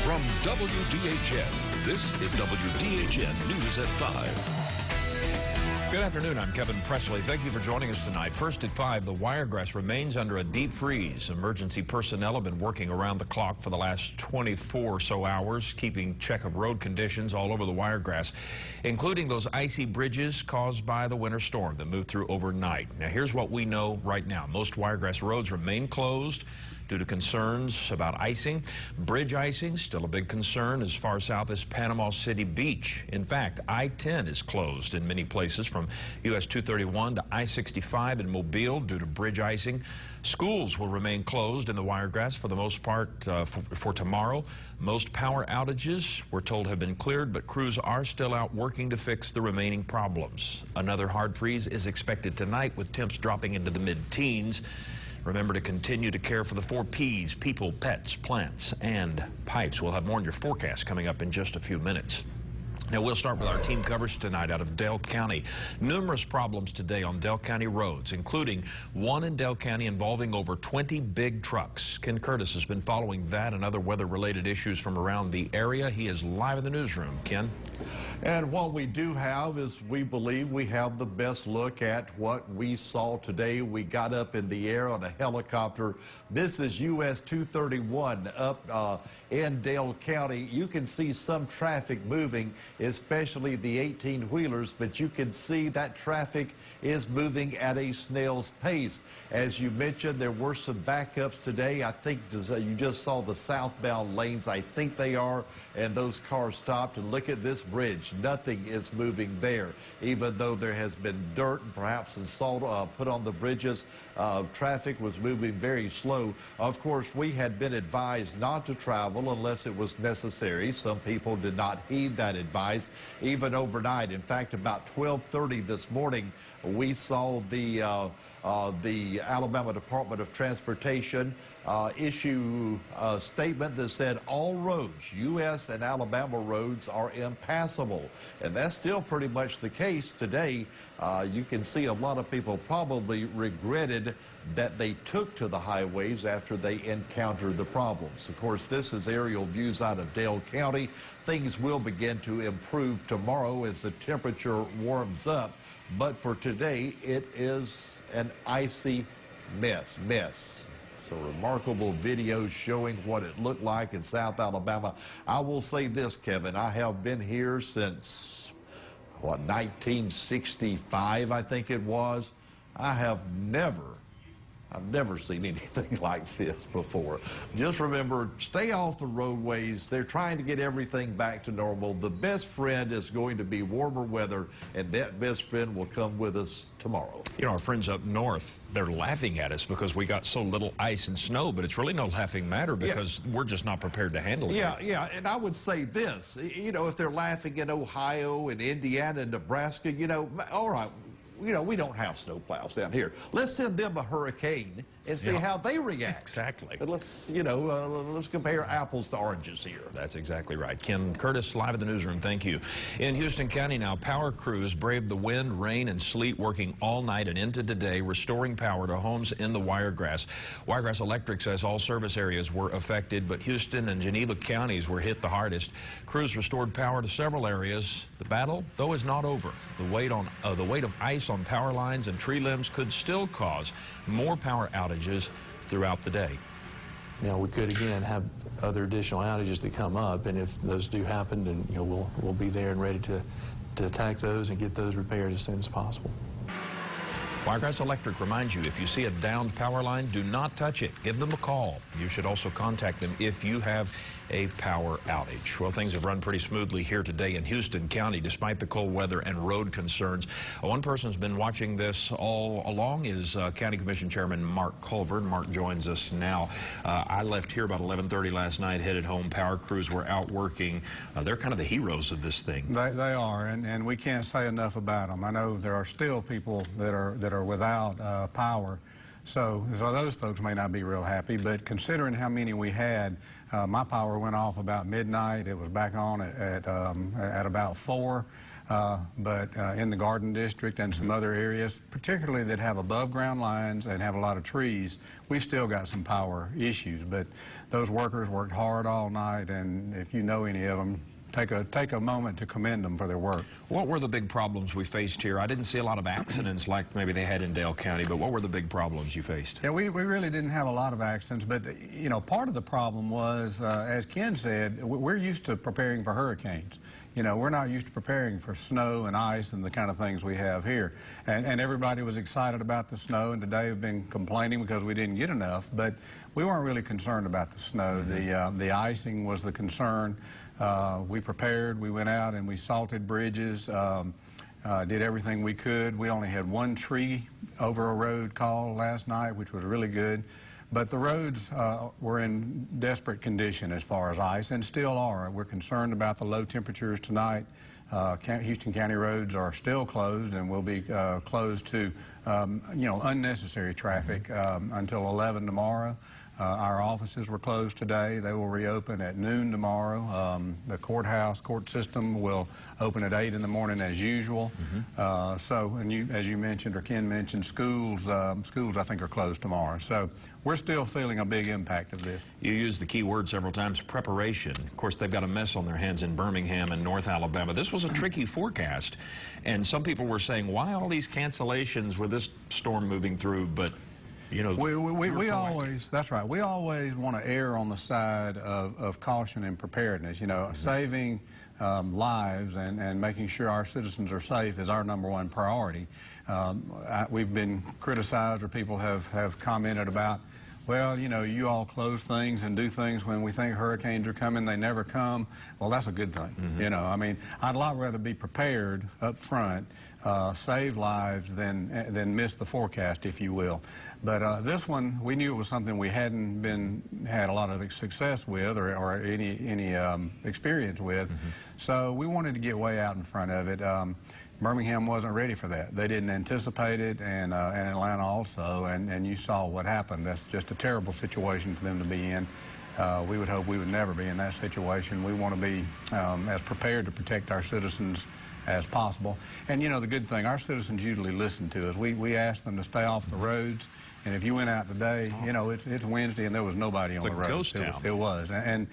From WDHN, this is WDHN News at 5. Good afternoon, I'm Kevin Presley. Thank you for joining us tonight. First at 5, the Wiregrass remains under a deep freeze. Emergency personnel have been working around the clock for the last 24 or so hours, keeping check of road conditions all over the Wiregrass, including those icy bridges caused by the winter storm that moved through overnight. Now, here's what we know right now. Most Wiregrass roads remain closed due to concerns about icing. Bridge icing, still a big concern as far south as Panama City Beach. In fact, I-10 is closed in many places from US 231 to I-65 in Mobile due to bridge icing. Schools will remain closed in the Wiregrass for the most part for tomorrow. Most power outages, we're told, have been cleared, but crews are still out working to fix the remaining problems. Another hard freeze is expected tonight with temps dropping into the mid-teens. Remember to continue to care for the 4 Ps, people, pets, plants, and pipes. We'll have more on your forecast coming up in just a few minutes. Now, we'll start with our team coverage tonight out of Dale County. Numerous problems today on Dale County roads, including one in Dale County involving over 20 big trucks. Ken Curtis has been following that and other weather-related issues from around the area. He is live in the newsroom. Ken? And what we do have is we believe we have the best look at what we saw today. We got up in the air on a helicopter. This is US 231 up in Dale County. You can see some traffic moving, especially the 18-wheelers, but you can see that traffic is moving at a snail's pace. As you mentioned, there were some backups today. I think you just saw the southbound lanes. I think they are, and those cars stopped. And look at this bridge. Nothing is moving there. Even though there has been dirt and perhaps some salt put on the bridges, traffic was moving very slow. Of course, we had been advised not to travel unless it was necessary. Some people did not heed that advice, even overnight. In fact, about 12:30 this morning, we saw the Alabama Department of Transportation issue a statement that said all roads, U.S. and Alabama roads, are impassable. And that's still pretty much the case today. You can see a lot of people probably regretted that they took to the highways after they encountered the problems. Of course, this is aerial views out of Dale County. Things will begin to improve tomorrow as the temperature warms up. But for today, it is an icy mess. So remarkable videos showing what it looked like in South Alabama. I will say this, Kevin, I have been here since, what, 1965, I think it was. I've never seen anything like this before. Just remember, stay off the roadways. They're trying to get everything back to normal. The best friend is going to be warmer weather, and that best friend will come with us tomorrow. You know, our friends up north, they're laughing at us because we got so little ice and snow, but it's really no laughing matter because we're just not prepared to handle it. Yeah, and I would say this, you know, if they're laughing in Ohio and Indiana and Nebraska, you know, all right, you know, we don't have snowplows down here. Let's send them a hurricane and see how they react. Exactly. But let's, you know, let's compare apples to oranges here. That's exactly right. Ken Curtis, live at the newsroom. Thank you. In Houston County now, power crews braved the wind, rain, and sleet, working all night and into today, restoring power to homes in the Wiregrass. Wiregrass Electric says all service areas were affected, but Houston and Geneva counties were hit the hardest. Crews restored power to several areas. The battle, though, is not over. The weight of ice on power lines and tree limbs could still cause more power outages throughout the day. You know, we could again have other additional outages that come up, and if those do happen, then you know we'll be there and ready to attack those and get those repaired as soon as possible. Wiregrass Electric reminds you, if you see a downed power line, do not touch it. Give them a call. You should also contact them if you have a power outage. Well, things have run pretty smoothly here today in Houston County, despite the cold weather and road concerns. One person who's been watching this all along is County Commission Chairman Mark Culver. Mark joins us now. I left here about 11:30 last night, headed home. Power crews were out working. They're kind of the heroes of this thing. They are, and we can't say enough about them. I know there are still people that are without power. So those folks may not be real happy, but considering how many we had, my power went off about midnight. It was back on at about 4. but in the Garden District and some other areas, particularly that have above ground lines and have a lot of trees, we've still got some power issues. But those workers worked hard all night, and if you know any of them, take a moment to commend them for their work. What were the big problems we faced here? I didn't see a lot of accidents like maybe they had in Dale County, but what were the big problems you faced? Yeah, we really didn't have a lot of accidents, but, you know, part of the problem was, as Ken said, we're used to preparing for hurricanes. You know, we're not used to preparing for snow and ice and the kind of things we have here. And everybody was excited about the snow, and today have been complaining because we didn't get enough, but we weren't really concerned about the snow. The icing was the concern. We prepared, we went out and we salted bridges, did everything we could. We only had one tree over a road call last night, which was really good. But the roads were in desperate condition as far as ice, and still are. We're concerned about the low temperatures tonight. Houston County roads are still closed and will be closed to, you know, unnecessary traffic until 11 tomorrow. Our offices were closed today. They will reopen at noon tomorrow. The court system will open at 8 in the morning as usual. So, and as you mentioned, or Ken mentioned, schools I think are closed tomorrow. So we're still feeling a big impact of this. You used the key word several times, preparation. Of course, they've got a mess on their hands in Birmingham and North Alabama. This was a tricky forecast, and some people were saying, why all these cancellations with this storm moving through? But you know, we always, that's right, we always want to err on the side of caution and preparedness. You know, saving lives and making sure our citizens are safe is our #1 priority. We've been criticized, or people have commented about, well, you know, you all close things and do things when we think hurricanes are coming, they never come. Well, that's a good thing. You know, I mean, I'd a lot rather be prepared up front, save lives than miss the forecast, if you will. But this one, we knew it was something we hadn't had a lot of success with or any experience with. So we wanted to get way out in front of it. Birmingham wasn't ready for that. They didn't anticipate it, and Atlanta also, and you saw what happened. That's just a terrible situation for them to be in. We would hope we would never be in that situation. We want to be as prepared to protect our citizens as possible. And, you know, the good thing, our citizens usually listen to us. We ask them to stay off the roads. And if you went out today, you know, it's Wednesday and there was nobody on the road. It's a ghost town. It was. And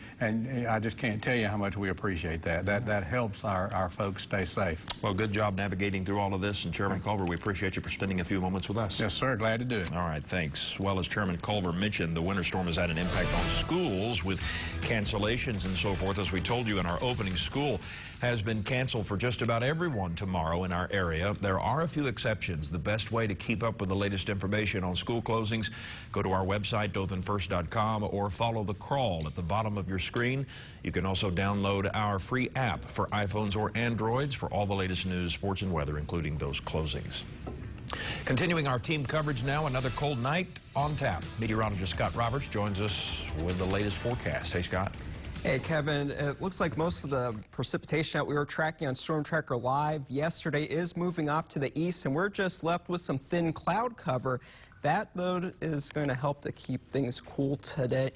I just can't tell you how much we appreciate that. That helps our folks stay safe. Well, good job navigating through all of this. And Chairman Culver, we appreciate you for spending a few moments with us. Yes, sir. Glad to do it. All right, thanks. Well, as Chairman Culver mentioned, the winter storm has had an impact on schools with cancellations and so forth. As we told you in our opening, school has been canceled for just about everyone tomorrow in our area. There are a few exceptions. The best way to keep up with the latest information on school closings, go to our website, dothanfirst.com, or follow the crawl at the bottom of your screen. You can also download our free app for iPhones or Androids for all the latest news, sports, and weather, including those closings. Continuing our team coverage now, another cold night on tap. Meteorologist Scott Roberts joins us with the latest forecast. Hey, Scott. Hey, Kevin, it looks like most of the precipitation that we were tracking on Storm Tracker Live yesterday is moving off to the east, and we're just left with some thin cloud cover. That, though, is going to help to keep things cool tonight.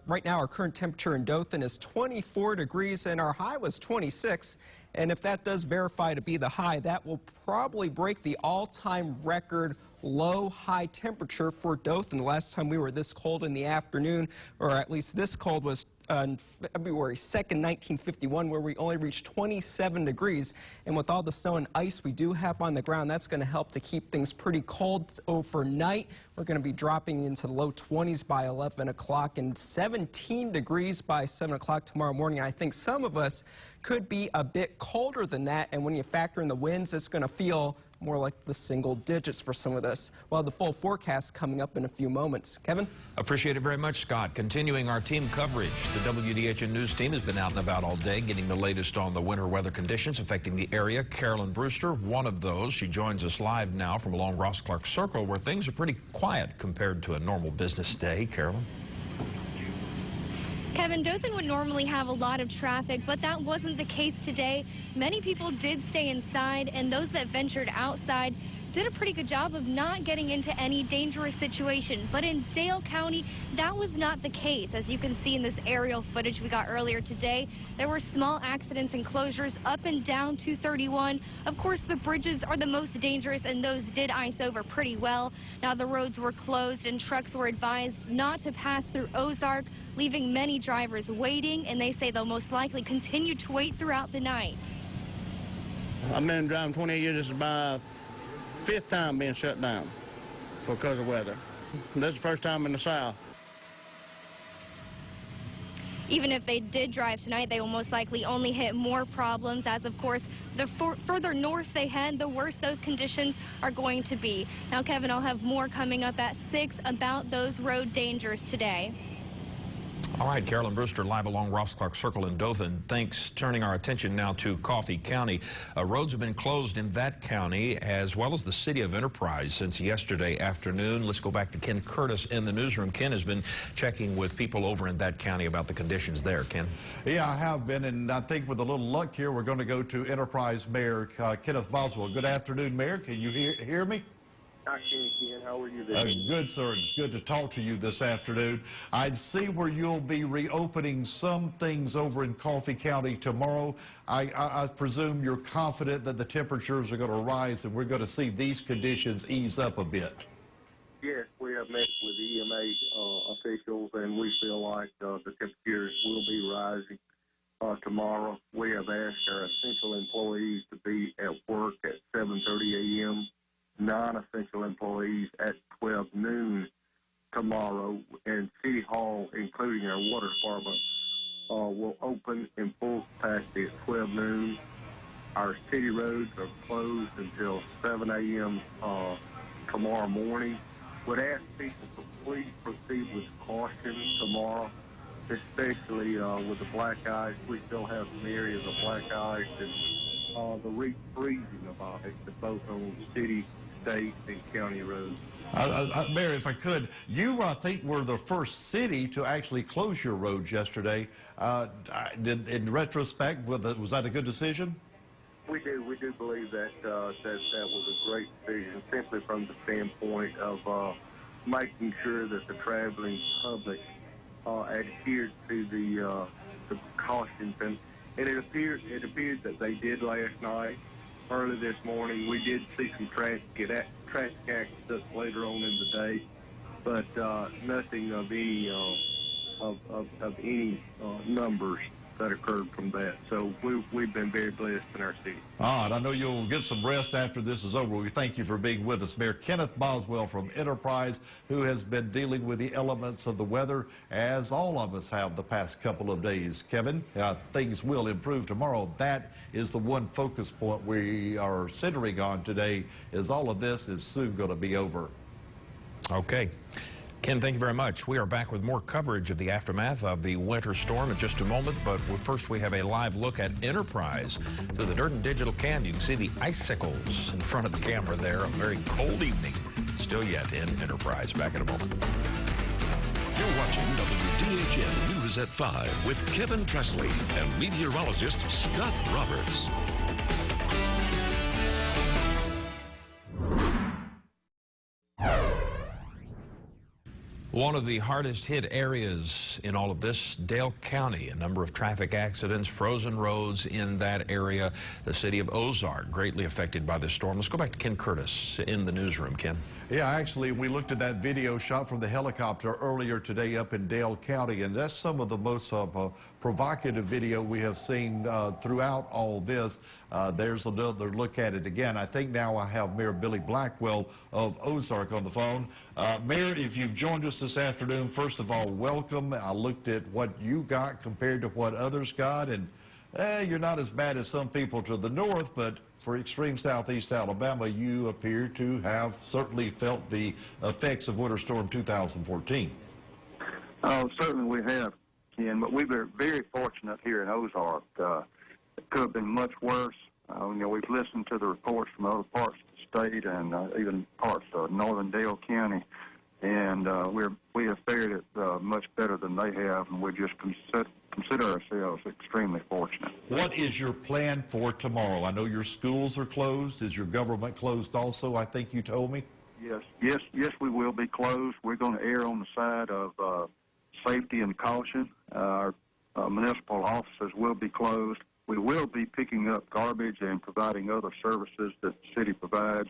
Right now, our current temperature in Dothan is 24 degrees, and our high was 26. And if that does verify to be the high, that will probably break the all-time record low-high temperature for Dothan. The last time we were this cold in the afternoon, or at least this cold, was on February 2nd, 1951, where we only reached 27 degrees. And with all the snow and ice we do have on the ground, that's going to help to keep things pretty cold overnight. We're going to be dropping into the low 20s by 11 o'clock and 17 degrees by 7 o'clock tomorrow morning. I think some of us could be a bit colder than that, and when you factor in the winds, it's going to feel more like the single digits for some of this. Well, the full forecast coming up in a few moments. Kevin? Appreciate it very much, Scott. Continuing our team coverage, the WDHN News team has been out and about all day getting the latest on the winter weather conditions affecting the area. Carolyn Brewster, one of those. She joins us live now from along Ross Clark Circle, where things are pretty quiet compared to a normal business day. Carolyn? Kevin, Dothan would normally have a lot of traffic, but that wasn't the case today. Many people did stay inside, and those that ventured outside did a pretty good job of not getting into any dangerous situation. But in Dale County, that was not the case. As you can see in this aerial footage we got earlier today, there were small accidents and closures up and down 231. Of course, the bridges are the most dangerous, and those did ice over pretty well. Now, the roads were closed and trucks were advised not to pass through Ozark, leaving many drivers waiting, and they say they'll most likely continue to wait throughout the night. I've been driving 28 years. This is my 5th time being shut down because of weather. This is the first time in the South. Even if they did drive tonight, they will most likely only hit more problems, as of course the further north they head, the worse those conditions are going to be. Now, Kevin, I'll have more coming up at 6 about those road dangers today. All right, Carolyn Brewster live along Ross Clark Circle in Dothan. Thanks. Turning our attention now to Coffee County. Roads have been closed in that county as well as the city of Enterprise since yesterday afternoon. Let's go back to Ken Curtis in the newsroom. Ken has been checking with people over in that county about the conditions there. Ken? Yeah, I have been, and I think with a little luck here, we're going to go to Enterprise Mayor Kenneth Boswell. Good afternoon, Mayor. Can you hear me? I can, Ken. How are you today? Good, sir. It's good to talk to you this afternoon. I see where you'll be reopening some things over in Coffee County tomorrow. I presume you're confident that the temperatures are going to rise and we're going to see these conditions ease up a bit. Yes, we have met with EMA officials, and we feel like the temperatures will be rising tomorrow. We have asked our essential employees to be at work at 7:30 a.m., non-essential employees at 12 noon tomorrow, and City Hall, including our water department, will open in full capacity at 12 noon. Our city roads are closed until 7 a.m. Tomorrow morning. Would ask people to please proceed with caution tomorrow, especially with the black ice. We still have some areas of black ice and the re-freezing of ice, both on city, state, and county roads. Mayor, if I could, you, I think, were the first city to actually close your roads yesterday. In retrospect, was that a good decision? We do believe that that was a great decision, simply from the standpoint of making sure that the traveling public adhered to the precautions, and it appeared that they did last night. Early this morning, we did see some traffic accidents later on in the day, but nothing of any numbers that occurred from that. So we've been very blessed in our city. All right, I know you'll get some rest after this is over. We thank you for being with us. Mayor Kenneth Boswell from Enterprise, who has been dealing with the elements of the weather, as all of us have the past couple of days. Kevin, things will improve tomorrow. That is the one focus point we are centering on today, is all of this is soon going to be over. Okay. Ken, thank you very much. We are back with more coverage of the aftermath of the winter storm in just a moment, but first we have a live look at Enterprise through the Dirt and Digital Cam. You can see the icicles in front of the camera there. A very cold evening still yet in Enterprise. Back in a moment. You're watching WDHN News at 5 with Kevin Presley and meteorologist Scott Roberts. One of the hardest hit areas in all of this, Dale County. A number of traffic accidents, frozen roads in that area. The city of Ozark greatly affected by this storm. Let's go back to Ken Curtis in the newsroom. Ken? Yeah, actually, we looked at that video shot from the helicopter earlier today up in Dale County, and that's some of the most provocative video we have seen throughout all this. There's another look at it again. I think now I have Mayor Billy Blackwell of Ozark on the phone. Mayor, if you've joined us this afternoon, first of all, welcome. I looked at what you got compared to what others got, and you're not as bad as some people to the north, but for extreme southeast Alabama, you appear to have certainly felt the effects of Winter Storm 2014. Certainly we have, Ken, but we were very fortunate here in Ozark. It could have been much worse. You know, we've listened to the reports from other parts of the state and even parts of northern Dale County, and we have fared it much better than they have, and we just consider ourselves extremely fortunate. What is your plan for tomorrow? I know your schools are closed. Is your government closed also, I think you told me? Yes, we will be closed. We're going to err on the side of safety and caution. Our municipal offices will be closed. We will be picking up garbage and providing other services that the city provides.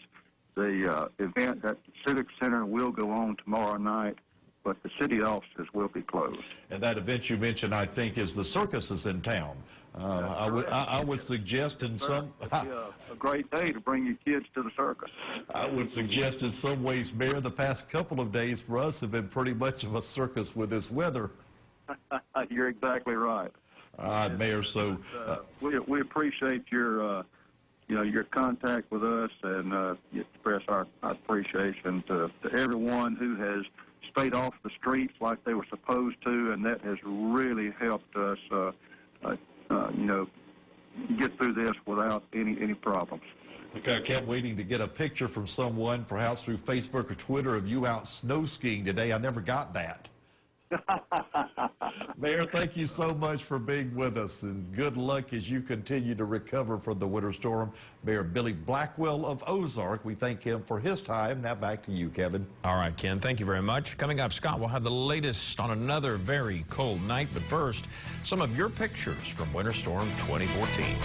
The event at the Civic Center will go on tomorrow night, but the city offices will be closed. And that event you mentioned, I think, is the circuses in town. I would suggest in some... It'd be a great day to bring your kids to the circus. I would suggest in some ways, Mayor, the past couple of days for us have been pretty much of a circus with this weather. You're exactly right. Mayor, so... we appreciate your contact with us, and express our appreciation to everyone who has stayed off the streets like they were supposed to, and that has really helped us, get through this without any problems. Okay, I kept waiting to get a picture from someone, perhaps through Facebook or Twitter, of you out snow skiing today. I never got that. Mayor, thank you so much for being with us, and good luck as you continue to recover from the winter storm. Mayor Billy Blackwell of Ozark, we thank him for his time. Now back to you, Kevin. All right, Ken, thank you very much. Coming up, Scott will have the latest on another very cold night, but first, some of your pictures from Winter Storm 2014.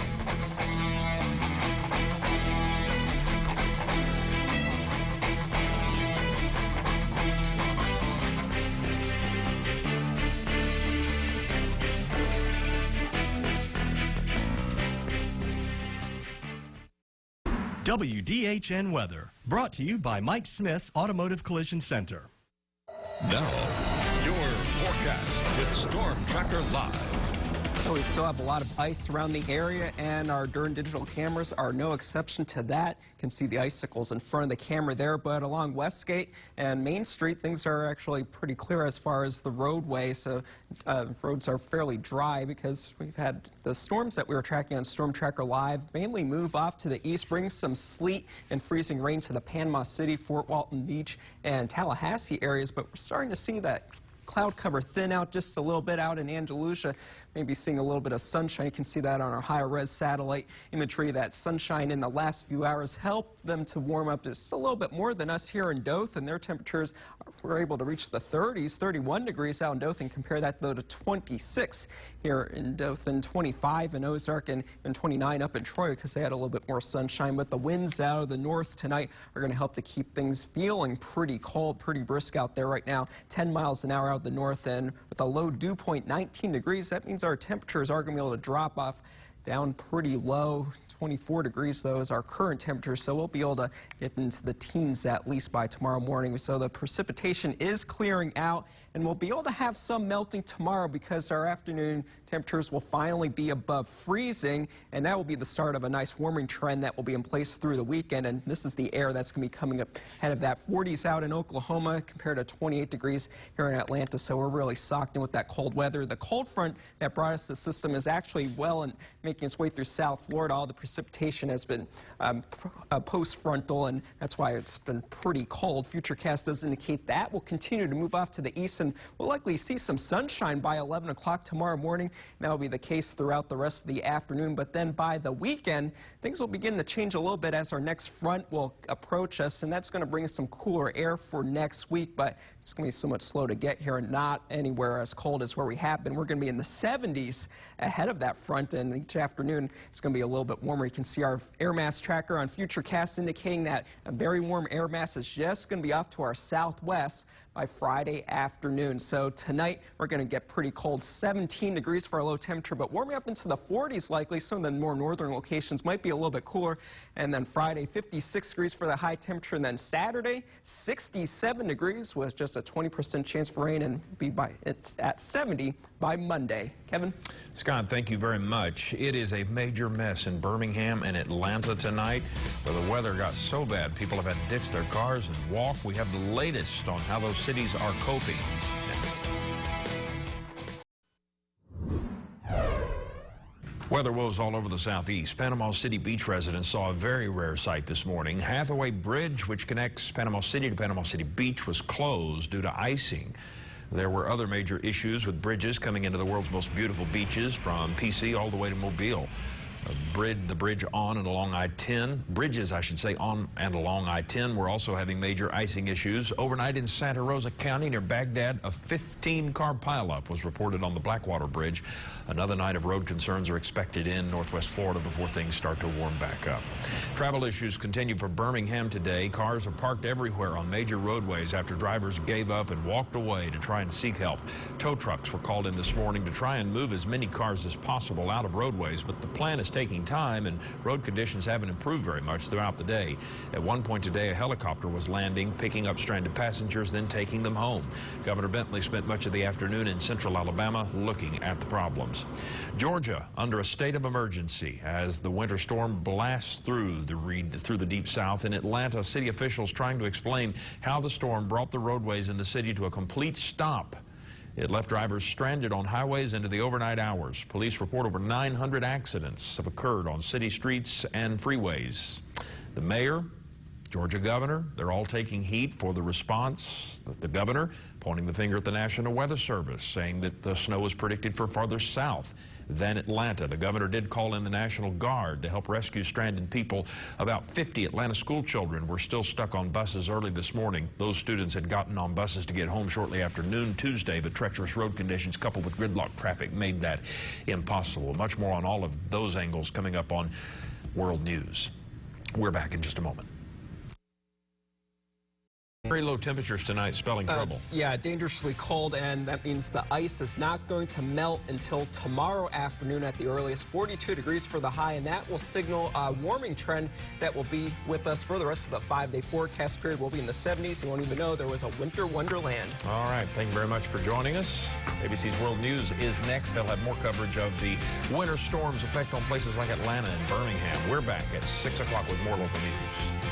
WDHN Weather, brought to you by Mike Smith's Automotive Collision Center. Now, your forecast with Storm Tracker Live. So we still have a lot of ice around the area, and our Dern digital cameras are no exception to that. You can see the icicles in front of the camera there, but along Westgate and Main Street, things are actually pretty clear as far as the roadway. So roads are fairly dry because we've had the storms that we were tracking on Storm Tracker Live mainly move off to the east, bring some sleet and freezing rain to the Panama City, Fort Walton Beach, and Tallahassee areas, but we're starting to see that cloud cover thin out just a little bit out in Andalusia, maybe seeing a little bit of sunshine. You can see that on our higher res satellite imagery. That sunshine in the last few hours helped them to warm up just a little bit more than us here in Dothan. Their temperatures were able to reach the 30s, 31 degrees out in Dothan. Compare that though to 26 here in Dothan, 25 in Ozark, and 29 up in Troy because they had a little bit more sunshine. But the winds out of the north tonight are going to help to keep things feeling pretty cold, pretty brisk out there right now. 10 miles an hour out the north end with a low dew point 19 degrees. That means our temperatures are going to be able to drop off down pretty low. 24 degrees, though, is our current temperature, so we'll be able to get into the teens at least by tomorrow morning. So the precipitation is clearing out, and we'll be able to have some melting tomorrow because our afternoon temperatures will finally be above freezing, and that will be the start of a nice warming trend that will be in place through the weekend. And this is the air that's going to be coming up ahead of that. 40s out in Oklahoma compared to 28 degrees here in Atlanta, so we're really socked in with that cold weather. The cold front that brought us the system is actually well and making its way through South Florida. All the precipitation has been post-frontal, and that's why it's been pretty cold. Futurecast does indicate that will continue to move off to the east, and we'll likely see some sunshine by 11 o'clock tomorrow morning. That will be the case throughout the rest of the afternoon, but then by the weekend, things will begin to change a little bit as our next front will approach us, and that's going to bring us some cooler air for next week, but it's going to be somewhat slow to get here and not anywhere as cold as where we have been. We're going to be in the 70s ahead of that front, and each afternoon it's going to be a little bit warmer. You can see our air mass tracker on Futurecast indicating that a very warm air mass is just going to be off to our southwest by Friday afternoon. So tonight we're going to get pretty cold, 17 degrees for our low temperature, but warming up into the 40s likely. Some of the more northern locations might be a little bit cooler. And then Friday, 56 degrees for the high temperature. And then Saturday, 67 degrees with just a 20% chance for rain, and it's at 70 by Monday. Kevin? Scott, thank you very much. It is a major mess in Birmingham and Atlanta tonight, where the weather got so bad people have had to ditch their cars and walk. We have the latest on how those cities are coping next. Weather woes all over the southeast. Panama City beach residents saw a very rare sight this morning. Hathaway Bridge, which connects Panama City to Panama City Beach, was closed due to icing. There were other major issues with bridges coming into the world's most beautiful beaches from PC all the way to Mobile. The bridge on and along I-10, bridges I should say on and along I-10 were also having major icing issues. Overnight in Santa Rosa County near Baghdad, a 15-car pileup was reported on the Blackwater Bridge. Another night of road concerns are expected in northwest Florida before things start to warm back up. Travel issues continue for Birmingham today. Cars are parked everywhere on major roadways after drivers gave up and walked away to try and seek help. Tow trucks were called in this morning to try and move as many cars as possible out of roadways, but the plan is taking time, and road conditions haven't improved very much throughout the day. At one point today, a helicopter was landing, picking up stranded passengers, then taking them home. Governor Bentley spent much of the afternoon in central Alabama looking at the problems. Georgia under a state of emergency as the winter storm blasts through the deep south. In Atlanta, city officials trying to explain how the storm brought the roadways in the city to a complete stop. It left drivers stranded on highways into the overnight hours. Police report over 900 accidents have occurred on city streets and freeways. The mayor, Georgia governor, they're all taking heat for the response. The governor pointing the finger at the National Weather Service, saying that the snow is predicted for farther south than Atlanta. The governor did call in the National Guard to help rescue stranded people. About 50 Atlanta school children were still stuck on buses early this morning. Those students had gotten on buses to get home shortly after noon Tuesday, but treacherous road conditions coupled with gridlock traffic made that impossible. Much more on all of those angles coming up on World News. We're back in just a moment. Very low temperatures tonight, spelling trouble. Yeah, dangerously cold, and that means the ice is not going to melt until tomorrow afternoon at the earliest. 42 degrees for the high, and that will signal a warming trend that will be with us for the rest of the 5-day forecast period. We'll be in the 70s. You won't even know there was a winter wonderland. All right, thank you very much for joining us. ABC's World News is next. They'll have more coverage of the winter storm's effect on places like Atlanta and Birmingham. We're back at 6 o'clock with more local news.